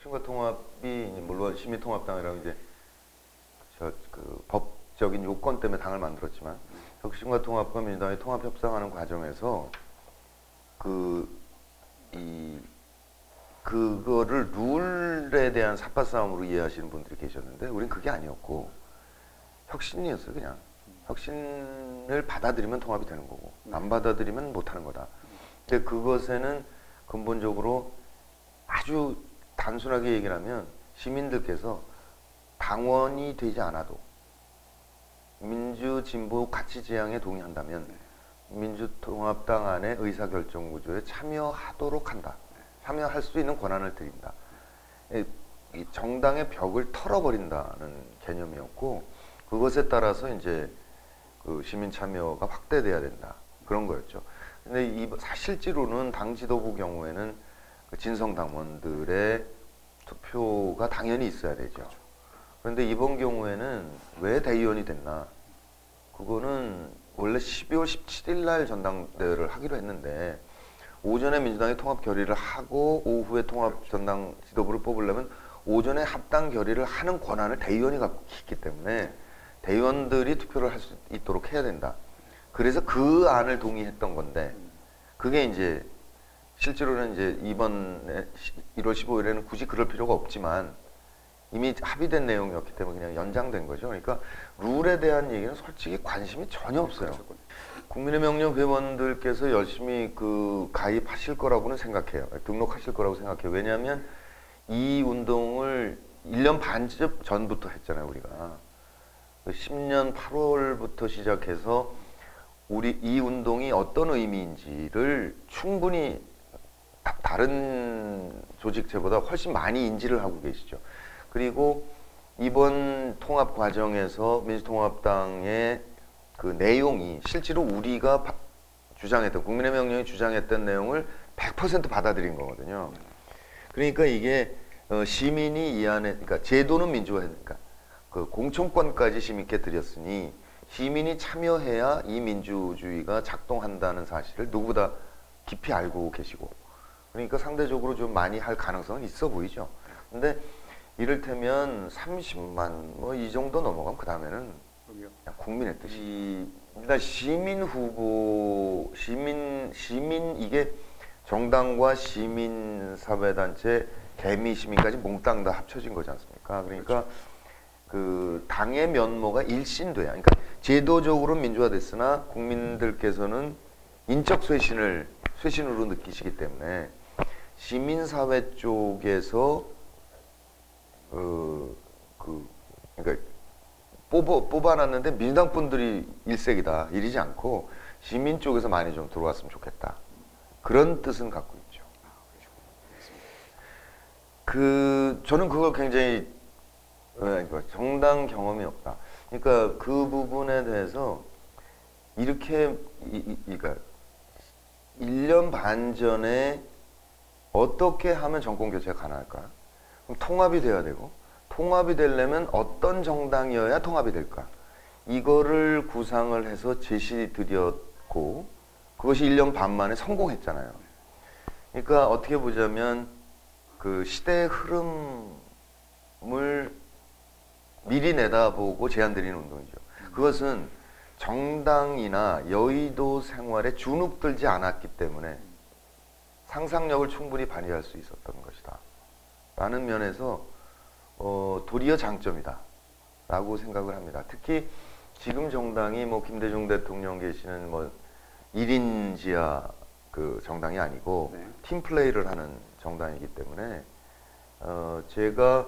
혁신과 통합이 물론 시민통합당이라고 이제 그 법적인 요건 때문에 당을 만들었지만 혁신과 통합과 민주당이 통합 협상하는 과정에서 그거를 룰에 대한 삿바싸움으로 이해하시는 분들이 계셨는데 우린 그게 아니었고 혁신이었어요. 그냥 혁신을 받아들이면 통합이 되는 거고 안 받아들이면 못하는 거다. 근데 그것에는 근본적으로 아주 단순하게 얘기를 하면 시민들께서 당원이 되지 않아도 민주 진보 가치 지향에 동의한다면 민주통합당 안에 의사결정 구조에 참여하도록 한다. 참여할 수 있는 권한을 드린다. 이 정당의 벽을 털어버린다는 개념이었고 그것에 따라서 이제 그 시민 참여가 확대돼야 된다. 그런 거였죠. 근데 실제로는 당 지도부 경우에는 그 진성 당원들의 투표가 당연히 있어야 되죠. 그런데 이번 경우에는 왜 대의원이 됐나? 그거는 원래 12월 17일 날 전당대회를 하기로 했는데 오전에 민주당이 통합 결의를 하고 오후에 통합 전당 지도부를 뽑으려면 오전에 합당 결의를 하는 권한을 대의원이 갖고 있기 때문에 대의원들이 투표를 할 수 있도록 해야 된다. 그래서 그 안을 동의했던 건데 그게 이제 실제로는 이제 이번 1월 15일에는 굳이 그럴 필요가 없지만 이미 합의된 내용이었기 때문에 그냥 연장된 거죠. 그러니까 룰에 대한 얘기는 솔직히 관심이 전혀 없어요. 국민의 명령 회원들께서 열심히 그 가입하실 거라고는 생각해요. 등록하실 거라고 생각해요. 왜냐하면 이 운동을 1년 반 전부터 했잖아요. 우리가 10년 8월부터 시작해서 우리 이 운동이 어떤 의미인지를 충분히 다른 조직체보다 훨씬 많이 인지를 하고 계시죠. 그리고 이번 통합 과정에서 민주통합당의 그 내용이 실제로 우리가 주장했던 국민의 명령이 주장했던 내용을 100% 받아들인 거거든요. 그러니까 이게 시민이 이 안에 그러니까 제도는 민주화니까 그 공천권까지 시민께 드렸으니 시민이 참여해야 이 민주주의가 작동한다는 사실을 누구보다 깊이 알고 계시고 그러니까 상대적으로 좀 많이 할 가능성은 있어 보이죠. 근데 이를테면 30만 뭐 이 정도 넘어가면 그 다음에는 국민의 뜻이 일단 시민 후보 시민 이게 정당과 시민사회단체 개미시민까지 몽땅 다 합쳐진 거지 않습니까? 그러니까 그 당의 면모가 일신돼야 그러니까 제도적으로 민주화됐으나 국민들께서는 인적 쇄신으로 느끼시기 때문에 시민사회 쪽에서 그러니까 뽑아놨는데 민주당 분들이 일색이다 이러지 않고 시민 쪽에서 많이 좀 들어왔으면 좋겠다 그런 뜻은 갖고 있죠. 저는 그걸 굉장히 정당 경험이 없다. 그러니까 그 부분에 대해서 이렇게 그러니까 1년 반 전에 어떻게 하면 정권 교체가 가능할까? 그럼 통합이 돼야 되고 통합이 되려면 어떤 정당이어야 통합이 될까? 이거를 구상을 해서 제시 드렸고 그것이 1년 반 만에 성공했잖아요. 그러니까 어떻게 보자면 그 시대의 흐름을 미리 내다보고 제안드리는 운동이죠. 그것은 정당이나 여의도 생활에 주눅들지 않았기 때문에 상상력을 충분히 발휘할 수 있었던 것이다. 라는 면에서 도리어 장점이다. 라고 생각을 합니다. 특히 지금 정당이 뭐 김대중 대통령 계시는 뭐 1인 지하 그 정당이 아니고 팀플레이를 하는 정당이기 때문에 제가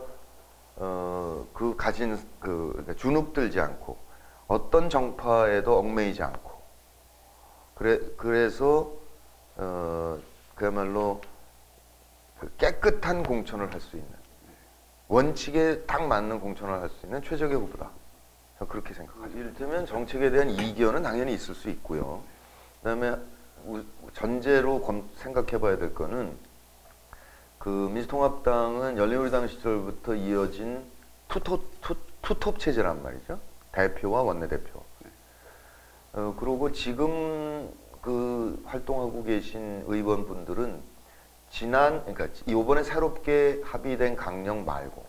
그 가진 그러니까 주눅들지 않고 어떤 정파에도 얽매이지 않고 그래서 그야말로 그 깨끗한 공천을 할 수 있는 원칙에 딱 맞는 공천을 할 수 있는 최적의 후보다. 저는 그렇게 생각하죠. 이를테면 정책에 대한 이견은 당연히 있을 수 있고요. 그다음에 전제로 생각해봐야 될 거는 그 민주통합당은 열린우리당 시절부터 이어진 투톱 체제란 말이죠. 대표와 원내대표. 그리고 지금 그 활동하고 계신 의원분들은 그러니까 이번에 새롭게 합의된 강령 말고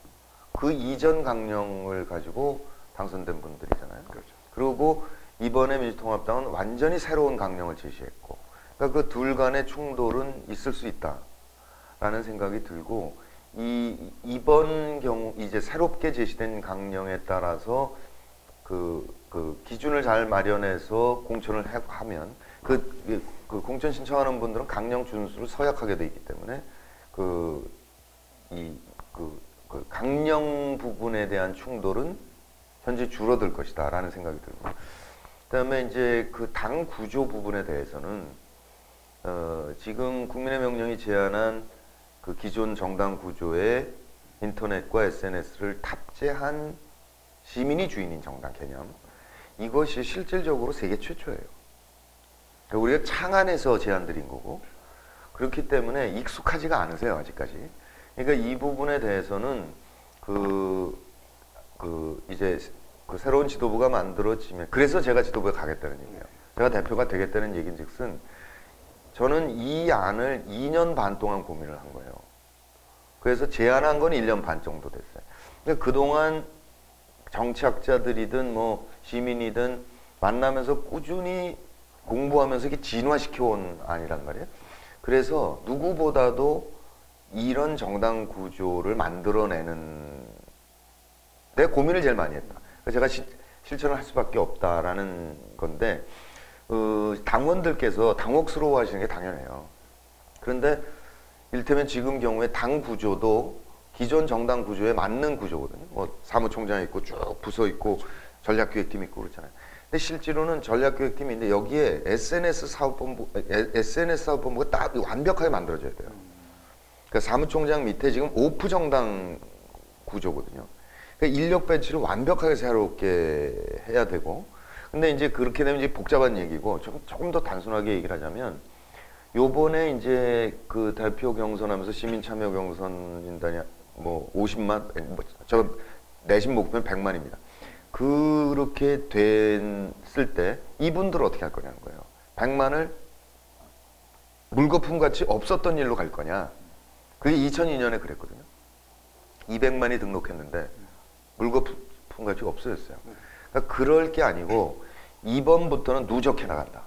그 이전 강령을 가지고 당선된 분들이잖아요. 그렇죠. 그리고 이번에 민주통합당은 완전히 새로운 강령을 제시했고, 그러니까 그 둘 간의 충돌은 있을 수 있다라는 생각이 들고, 이번 경우 이제 새롭게 제시된 강령에 따라서 그 기준을 잘 마련해서 공천을 하면 그 공천 신청하는 분들은 강령 준수를 서약하게 돼 있기 때문에 그 강령 부분에 대한 충돌은 현재 줄어들 것이다라는 생각이 들고, 그다음에 이제 그 당 구조 부분에 대해서는 지금 국민의 명령이 제안한 그 기존 정당 구조에 인터넷과 SNS를 탑재한 시민이 주인인 정당 개념, 이것이 실질적으로 세계 최초예요. 그러니까 우리가 창안에서 제안드린 거고, 그렇기 때문에 익숙하지가 않으세요, 아직까지. 그러니까 이 부분에 대해서는 이제 그 새로운 지도부가 만들어지면, 그래서 제가 지도부에 가겠다는 얘기예요. 제가 대표가 되겠다는 얘기인즉슨 저는 이 안을 2년 반 동안 고민을 한 거예요. 그래서 제안한 건 1년 반 정도 됐어요. 그러니까 그동안 정치학자들이든 뭐 시민이든 만나면서 꾸준히 공부하면서 이렇게 진화시켜 온 안이란 말이에요. 그래서 누구보다도 이런 정당 구조를 만들어내는 데 고민을 제일 많이 했다. 그래서 제가 실천을 할 수밖에 없다라는 건데, 당원들께서 당혹스러워 하시는 게 당연해요. 그런데 이를테면 지금 경우에 당 구조도 기존 정당 구조에 맞는 구조거든요. 뭐 사무총장 있고 쭉 부서 있고 전략기획팀 있고 그렇잖아요. 근데 실제로는 전략기획팀이 있는데 여기에 SNS 사업본부가 딱 완벽하게 만들어져야 돼요. 그러니까 사무총장 밑에 지금 오프 정당 구조거든요. 그러니까 인력 배치를 완벽하게 새롭게 해야 되고, 근데 이제 그렇게 되면 이제 복잡한 얘기고, 조금 더 단순하게 얘기를 하자면, 요번에 이제 그 대표 경선하면서 시민 참여 경선인단이 뭐 50만, 저 내심 목표는 100만입니다. 그렇게 됐을 때 이분들 어떻게 할 거냐는 거예요. 100만을 물거품 같이 없었던 일로 갈 거냐. 그게 2002년에 그랬거든요. 200만이 등록했는데 물거품 같이 없어졌어요. 그러니까 그럴 게 아니고 이번부터는 누적해 나간다.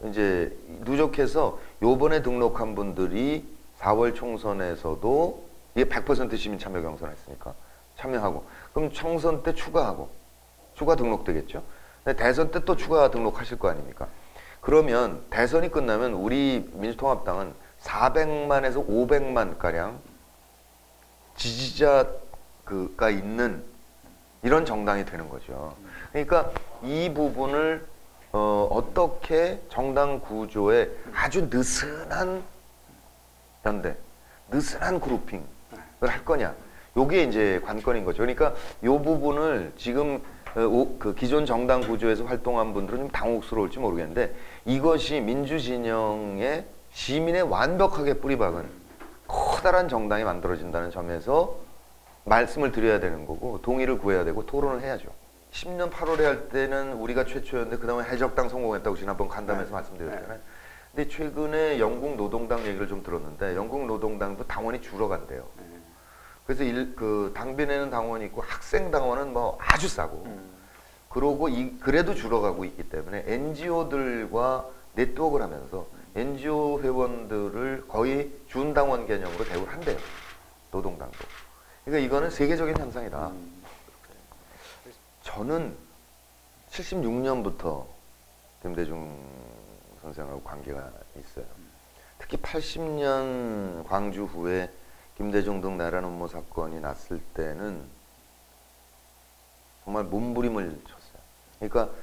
이제 누적해서 요번에 등록한 분들이 4월 총선에서도 이게 100% 시민 참여 경선 했으니까 참여하고, 그럼 총선 때 추가 등록되겠죠. 근데 대선 때 또 추가 등록하실 거 아닙니까? 그러면 대선이 끝나면 우리 민주통합당은 400만에서 500만 가량 지지자가 있는 이런 정당이 되는 거죠. 그러니까 이 부분을 어떻게 정당 구조에 아주 느슨한 연대, 느슨한 그룹핑을 할 거냐. 요게 이제 관건인 거죠. 그러니까 요 부분을 지금 그 기존 정당 구조에서 활동한 분들은 좀 당혹스러울지 모르겠는데, 이것이 민주진영의 시민의 완벽하게 뿌리박은 커다란 정당이 만들어진다는 점에서 말씀을 드려야 되는 거고, 동의를 구해야 되고 토론을 해야죠. 10년 8월에 할 때는 우리가 최초였는데 그 다음에 해적당 성공했다고 지난번 간담회에서 말씀드렸잖아요. 근데 최근에 영국 노동당 얘기를 좀 들었는데, 영국 노동당도 당원이 줄어간대요. 그래서 그 당비내는 당원이 있고 학생 당원은 뭐 아주 싸고, 그러고 그래도 줄어가고 있기 때문에 NGO들과 네트워크를 하면서 NGO 회원들을 거의 준당원 개념으로 대우를 한대요. 노동당도. 그러니까 이거는 세계적인 현상이다. 저는 76년부터 김대중 선생하고 관계가 있어요. 특히 80년 광주 후에 김대중 등 내란 음모 사건이 났을 때는 정말 몸부림을 쳤어요. 그러니까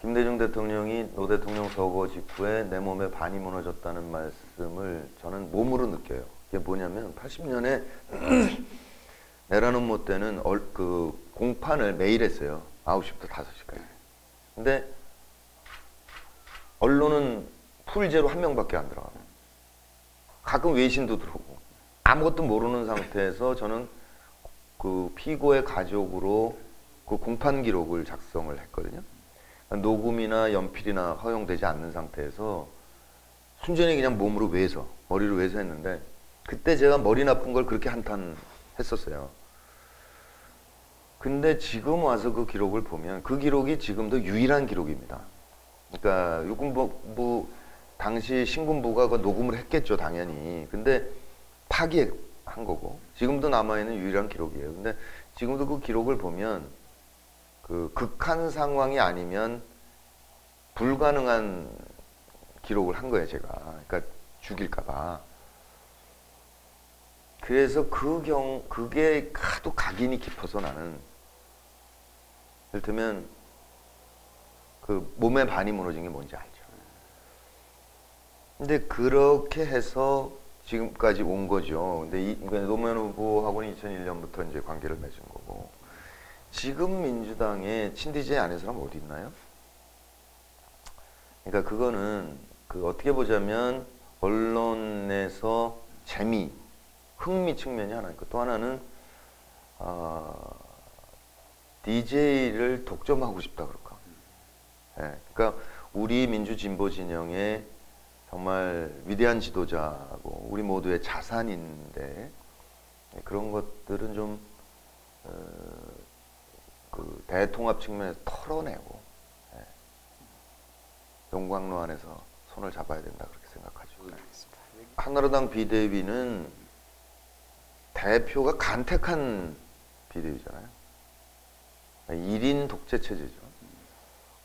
김대중 대통령이 노 대통령 서거 직후에 내 몸에 반이 무너졌다는 말씀을 저는 몸으로 느껴요. 이게 뭐냐면 80년에 내란 음모 때는 그 공판을 매일 했어요. 9시부터 5시까지. 근데 언론은 풀제로 한 명밖에 안 들어가고, 가끔 외신도 들어오고, 아무것도 모르는 상태에서 저는 그 피고의 가족으로 그 공판 기록을 작성을 했거든요. 녹음이나 연필이나 허용되지 않는 상태에서 순전히 그냥 몸으로 외서, 머리로 외서 했는데 그때 제가 머리 나쁜 걸 그렇게 한탄했었어요. 근데 지금 와서 그 기록을 보면 그 기록이 지금도 유일한 기록입니다. 그러니까 육군부 당시 신군부가 그 녹음을 했겠죠, 당연히. 근데 파기한 거고 지금도 남아있는 유일한 기록이에요. 근데 지금도 그 기록을 보면 그 극한 상황이 아니면 불가능한 기록을 한 거예요, 제가. 그러니까 죽일까봐. 그래서 그게 하도 각인이 깊어서 나는, 이를테면 그 몸의 반이 무너진 게 뭔지 알죠. 근데 그렇게 해서 지금까지 온 거죠. 근데 그러니까 노무현 후보하고는 2001년부터 이제 관계를 맺은 거고, 지금 민주당의 친디제 아는 사람 어디 있나요? 그러니까 그거는 그 어떻게 보자면 언론에서 재미, 흥미 측면이 하나 있고, 또 하나는 DJ를 독점하고 싶다 그럴까. 예, 그러니까 우리 민주 진보 진영의 정말 위대한 지도자고 우리 모두의 자산인데, 그런 것들은 좀 그 대통합 측면에서 털어내고, 예, 용광로 안에서 손을 잡아야 된다 그렇게 생각하죠. 한나라당 비대위는 대표가 간택한 비대위잖아요. 1인 독재 체제죠.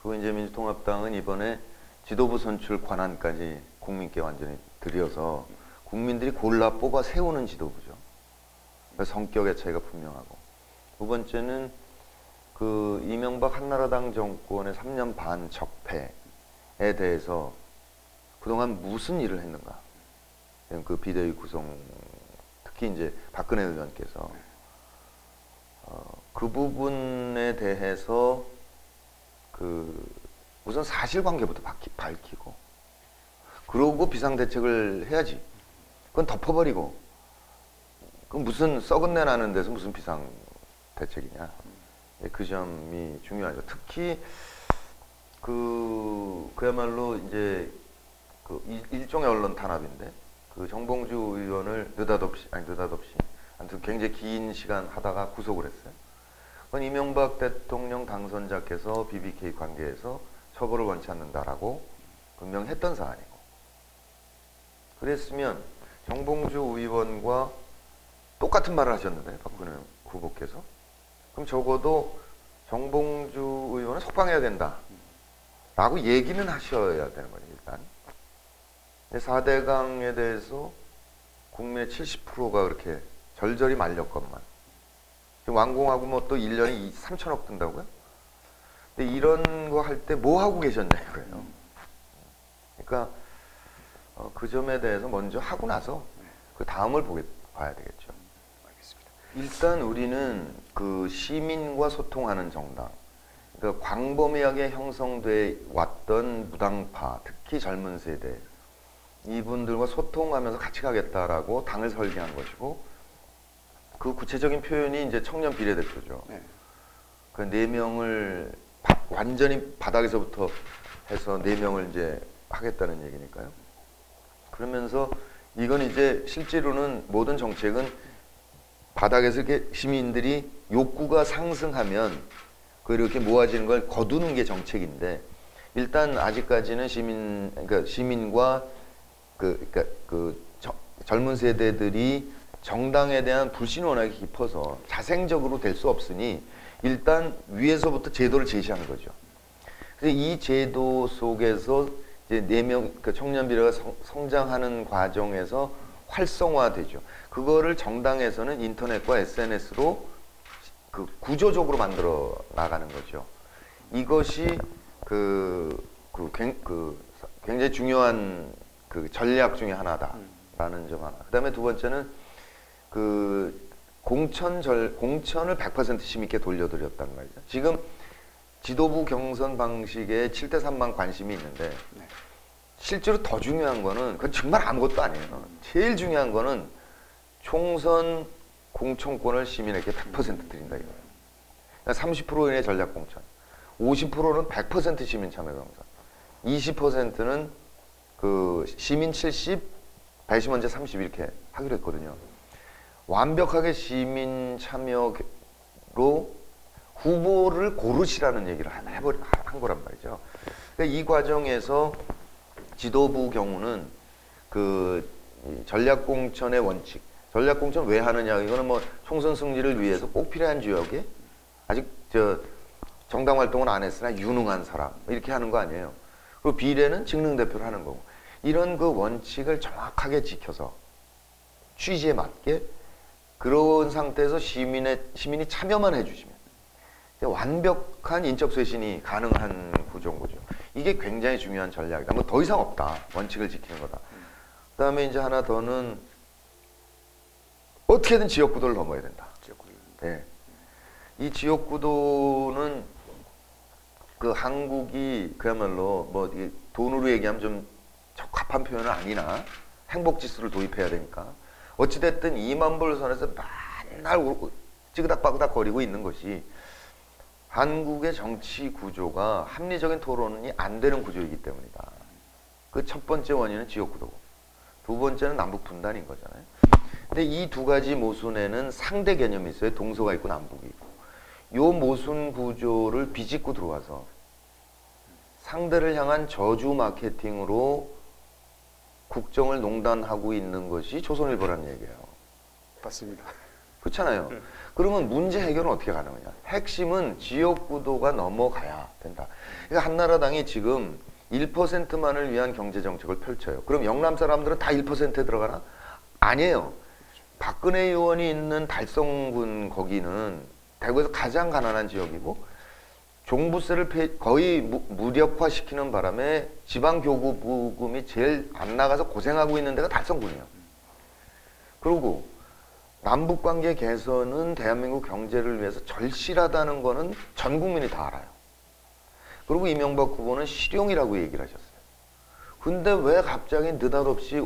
그리고 이제 민주통합당은 이번에 지도부 선출 권한까지 국민께 완전히 들여서 국민들이 골라 뽑아 세우는 지도부죠. 성격의 차이가 분명하고. 두 번째는 그 이명박 한나라당 정권의 3년 반 적폐에 대해서 그동안 무슨 일을 했는가. 그 비대위 구성, 특히 이제 박근혜 의원께서 그 부분에 대해서 그 우선 사실관계부터 밝히고, 그러고 비상대책을 해야지. 그건 덮어버리고, 그건 무슨 썩은 내 나는 데서 무슨 비상대책이냐. 그 점이 중요하죠. 특히 그야말로 이제 그 일종의 언론 탄압인데, 그 정봉주 의원을 느닷없이 아무튼 굉장히 긴 시간 하다가 구속을 했어요. 그건 이명박 대통령 당선자께서 BBK 관계에서 처벌을 원치 않는다라고 분명히 했던 사안이고, 그랬으면 정봉주 의원과 똑같은 말을 하셨는데 박근혜 후보께서, 그럼 적어도 정봉주 의원은 석방해야 된다 라고 얘기는 하셔야 되는 거죠. 일단 4대강에 대해서 국민의 70%가 그렇게 절절히 말렸건만, 지금 완공하고 뭐 또 1년에 3천억 든다고요? 근데 이런 거 할 때 뭐 하고 계셨냐 이거예요. 그러니까 그 점에 대해서 먼저 하고 나서 그 다음을 봐야 되겠죠. 일단 우리는 그 시민과 소통하는 정당, 그러니까 광범위하게 형성돼 왔던 무당파, 특히 젊은 세대, 이분들과 소통하면서 같이 가겠다라고 당을 설계한 것이고, 그 구체적인 표현이 이제 청년 비례대표죠. 네. 그 4명을 완전히 바닥에서부터 해서 4명을 이제 하겠다는 얘기니까요. 그러면서 이건 이제 실제로는 모든 정책은 바닥에서 이렇게 시민들이 욕구가 상승하면 그렇게 모아지는 걸 거두는 게 정책인데, 일단 아직까지는 그러니까 시민과 젊은 세대들이 정당에 대한 불신이 워낙에 깊어서 자생적으로 될 수 없으니 일단 위에서부터 제도를 제시하는 거죠. 그래서 이 제도 속에서 이제 4명, 그러니까 청년 비례가 성장하는 과정에서 활성화되죠. 그거를 정당에서는 인터넷과 SNS로 그 구조적으로 만들어 나가는 거죠. 이것이 굉장히 중요한 그 전략 중에 하나다라는 점 하나. 그다음에 두 번째는 그 공천을 100% 힘있게 돌려드렸단 말이죠. 지금 지도부 경선 방식에 7대3만 관심이 있는데, 실제로 더 중요한 거는 그건 정말 아무것도 아니에요. 제일 중요한 거는 총선 공천권을 시민에게 100% 드린다 이거예요. 그러니까 30%의 전략 공천, 50%는 100% 시민 참여 경선, 20%는 그 시민 70, 배심원제 30 이렇게 하기로 했거든요. 완벽하게 시민 참여로 후보를 고르시라는 얘기를 한 거란 말이죠. 그러니까 이 과정에서 지도부 경우는 그 전략공천의 원칙, 전략공천 왜 하느냐, 이거는 뭐 총선 승리를 위해서 꼭 필요한 지역에 아직 정당 활동을 안 했으나 유능한 사람 이렇게 하는 거 아니에요. 그리고 비례는 직능 대표를 하는 거고, 이런 그 원칙을 정확하게 지켜서 취지에 맞게 그런 상태에서 시민이 참여만 해주시면 완벽한 인적 쇄신이 가능한 구조인 거죠. 이게 굉장히 중요한 전략이다. 뭐 더 이상 없다. 원칙을 지키는 거다. 그다음에 이제 하나 더는 어떻게든 지역구도를 넘어야 된다. 네. 이 지역구도는 그 한국이 그야말로 뭐 돈으로 얘기하면 좀 적합한 표현은 아니나 행복지수를 도입해야 되니까 어찌됐든 2만 불 선에서 맨날 찌그닥빠그닥 거리고 있는 것이 한국의 정치 구조가 합리적인 토론이 안 되는 구조이기 때문이다. 그 첫 번째 원인은 지역구도고, 두 번째는 남북 분단인 거잖아요. 근데 이 두 가지 모순에는 상대 개념이 있어요. 동서가 있고 남북이 있고. 요 모순 구조를 비집고 들어와서 상대를 향한 저주 마케팅으로 국정을 농단하고 있는 것이 조선일보라는 얘기예요. 맞습니다. 그렇잖아요. 그러면 문제 해결은 어떻게 가능하냐? 핵심은 지역구도가 넘어가야 된다. 그러니까 한나라당이 지금 1%만을 위한 경제정책을 펼쳐요. 그럼 영남 사람들은 다 1%에 들어가나? 아니에요. 박근혜 의원이 있는 달성군 거기는 대구에서 가장 가난한 지역이고 종부세를 거의 무력화시키는 바람에 지방교구 부금이 제일 안 나가서 고생하고 있는 데가 달성군이에요. 그리고 남북관계 개선은 대한민국 경제를 위해서 절실하다는 거는 전 국민이 다 알아요. 그리고 이명박 후보는 실용이라고 얘기를 하셨어요. 근데 왜 갑자기 느닷없이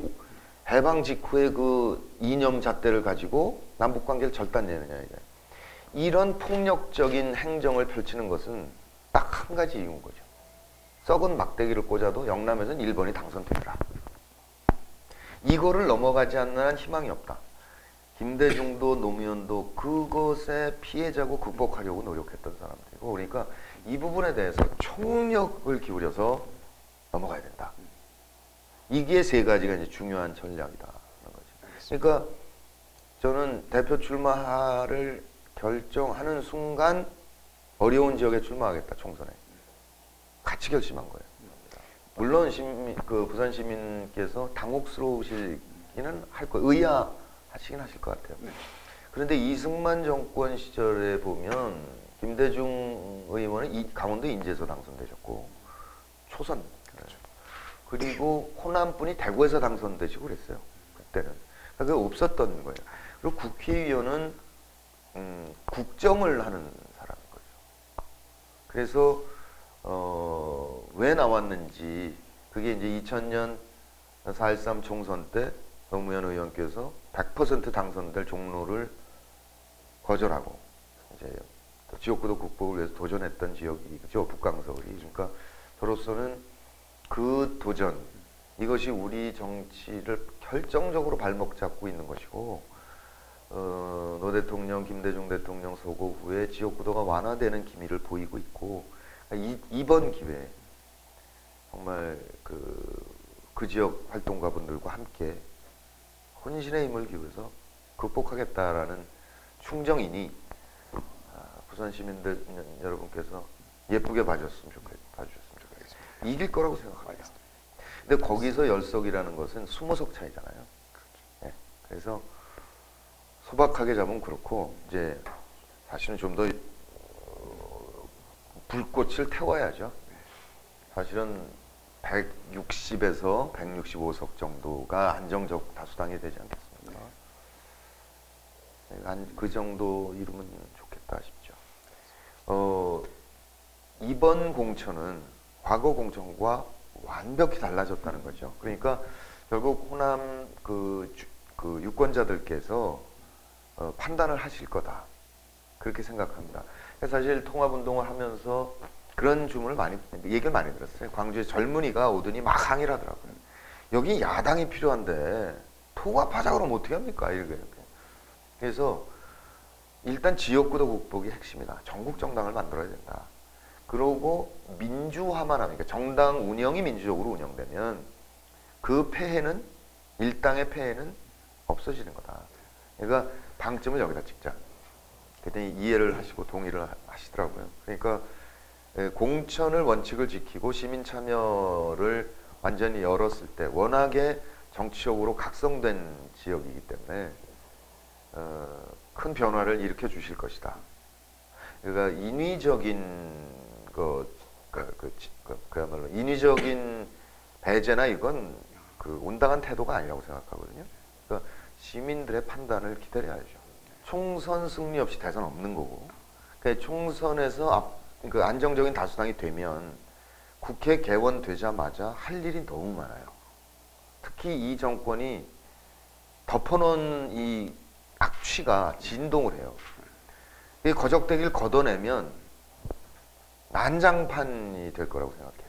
해방 직후에 그 이념 잣대를 가지고 남북관계를 절단내느냐 이게. 이런 폭력적인 행정을 펼치는 것은 딱 한 가지 이유인 거죠. 썩은 막대기를 꽂아도 영남에서는 1번이 당선되더라. 이거를 넘어가지 않는 한 희망이 없다. 김대중도 노무현도 그것의 피해자고 극복하려고 노력했던 사람들이고, 그러니까 이 부분에 대해서 총력을 기울여서 넘어가야 된다. 이게 세 가지가 이제 중요한 전략이다. 그러니까 저는 대표 출마를 결정하는 순간 어려운 지역에 출마하겠다, 총선에. 같이 결심한 거예요. 물론 부산 시민께서 당혹스러우시기는 할 거예요. 의아하시긴 하실 것 같아요. 그런데 이승만 정권 시절에 보면 김대중 의원은 강원도 인제에서 당선되셨고 초선. 그리고 호남분이 대구에서 당선되시고 그랬어요. 그때는. 그게 없었던 거예요. 그리고 국회의원은 국정을 하는 사람인 거죠. 그래서 왜 나왔는지 그게 이제 2000년 4.13 총선 때 노무현 의원께서 100% 당선될 종로를 거절하고 이제 지역구도 극복을 위해서 도전했던 지역이죠. 북강서울이. 그러니까 저로서는 그 도전, 이것이 우리 정치를 결정적으로 발목 잡고 있는 것이고, 노 대통령, 김대중 대통령 서거 후에 지역구도가 완화되는 기미를 보이고 있고, 이번 기회에 정말 그 지역 활동가분들과 함께 혼신의 힘을 기울여서 극복하겠다라는 충정이니 부산 시민들 여러분께서 예쁘게 봐주셨으면 좋겠습니다. 이길 거라고 생각합니다. 근데 거기서 열석이라는 것은 20석 차이잖아요. 네. 그래서 소박하게 잡으면 그렇고, 이제 사실은 좀 더 불꽃을 태워야죠. 사실은 160에서 165석 정도가 안정적 다수당이 되지 않겠습니까? 한 그 정도 이루면 좋겠다 싶죠. 이번 공천은 과거 공천과 완벽히 달라졌다는 거죠. 그러니까 결국 호남 그 유권자들께서 판단을 하실 거다. 그렇게 생각합니다. 사실 통합운동을 하면서 그런 주문을 얘기를 많이 들었어요. 광주에 젊은이가 오더니 막 항의를 하더라고요. 여기 야당이 필요한데 통합하자 그러면 어떻게 합니까? 이렇게. 그래서 일단 지역구도 극복이 핵심이다. 전국 정당을 만들어야 된다. 그러고 민주화만 하면, 그러니까 정당 운영이 민주적으로 운영되면 그 폐해는, 일당의 폐해는 없어지는 거다. 그러니까 방점을 여기다 찍자. 그랬더니 이해를 하시고 동의를 하시더라고요. 그러니까 공천을 원칙을 지키고 시민 참여를 완전히 열었을 때 워낙에 정치적으로 각성된 지역이기 때문에 큰 변화를 일으켜 주실 것이다. 그러니까 인위적인 그야말로 인위적인 배제나 이건 그 온당한 태도가 아니라고 생각하거든요. 그러니까 시민들의 판단을 기다려야죠. 총선 승리 없이 대선 없는 거고, 그러니까 총선에서 그 안정적인 다수당이 되면 국회 개원되자마자 할 일이 너무 많아요. 특히 이 정권이 덮어놓은 이 악취가 진동을 해요. 이 거적대기를 걷어내면 난장판이 될 거라고 생각해요.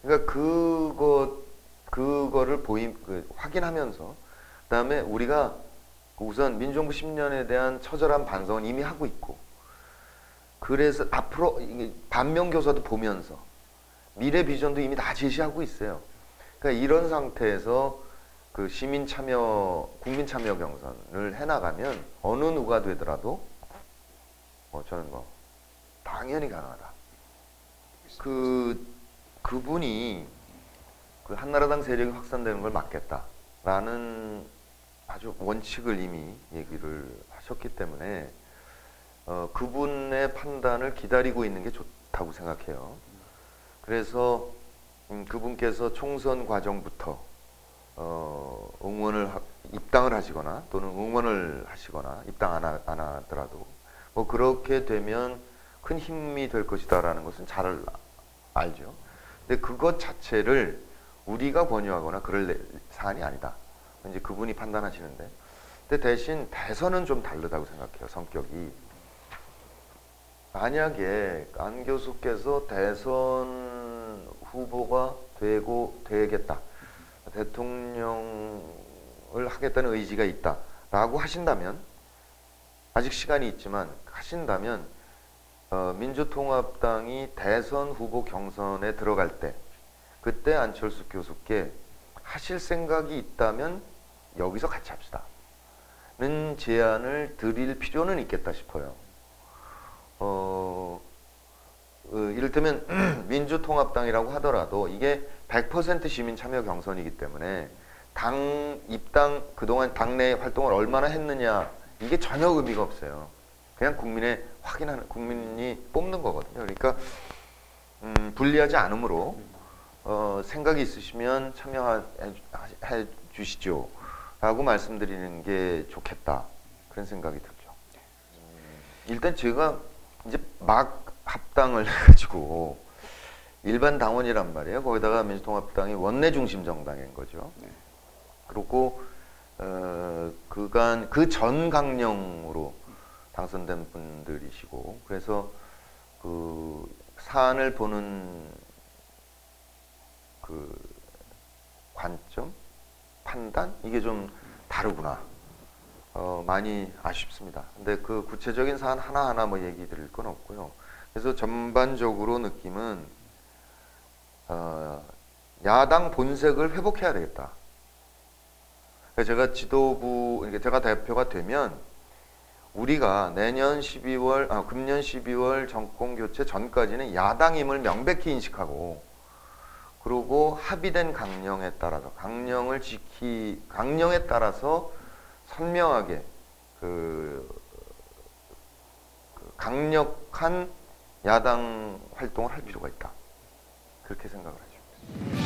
그러니까 그거를 확인하면서, 그다음에 우리가 우선 민주정부 10년에 대한 처절한 반성은 이미 하고 있고, 그래서 앞으로 반면교사도 보면서 미래 비전도 이미 다 제시하고 있어요. 그러니까 이런 상태에서 그 시민 참여, 국민 참여 경선을 해나가면 어느 누가 되더라도 저는 당연히 가능하다. 그분이 그 한나라당 세력이 확산되는 걸 막겠다라는 아주 원칙을 이미 얘기를 하셨기 때문에 그분의 판단을 기다리고 있는 게 좋다고 생각해요. 그래서 그분께서 총선 과정부터 입당을 하시거나 또는 응원을 하시거나 입당 안 하더라도 그렇게 되면 큰 힘이 될 것이다라는 것은 잘 알죠. 근데 그것 자체를 우리가 권유하거나 그럴 사안이 아니다. 이제 그분이 판단하시는데, 근데 대신 대선은 좀 다르다고 생각해요. 성격이. 만약에 안 교수께서 대선 후보가 되겠다, 대통령을 하겠다는 의지가 있다라고 하신다면, 아직 시간이 있지만 하신다면 민주통합당이 대선 후보 경선에 들어갈 때 그때 안철수 교수께 하실 생각이 있다면 여기서 같이 합시다는 제안을 드릴 필요는 있겠다 싶어요. 이를테면 민주통합당이라고 하더라도 이게 100% 시민 참여 경선이기 때문에 입당 그동안 당내 활동을 얼마나 했느냐 이게 전혀 의미가 없어요. 그냥 국민이 뽑는 거거든요. 그러니까 불리하지 않으므로 생각이 있으시면 참여해 주시죠 라고 말씀드리는 게 좋겠다, 그런 생각이 들죠. 일단 제가 이제 막 합당을 해가지고 일반 당원이란 말이에요. 거기다가 민주통합당이 원내 중심 정당인 거죠. 그리고 그간 그 전 강령으로 당선된 분들이시고, 그래서 그 사안을 보는 그 관점, 판단 이게 좀 다르구나. 많이 아쉽습니다. 근데 그 구체적인 사안 하나하나 얘기 드릴 건 없고요. 그래서 전반적으로 느낌은 야당 본색을 회복해야 되겠다. 제가 제가 대표가 되면 우리가 금년 12월 정권 교체 전까지는 야당임을 명백히 인식하고, 그리고 합의된 강령에 따라서 강령에 따라서 선명하게 강력한 야당 활동을 할 필요가 있다. 그렇게 생각을 하죠.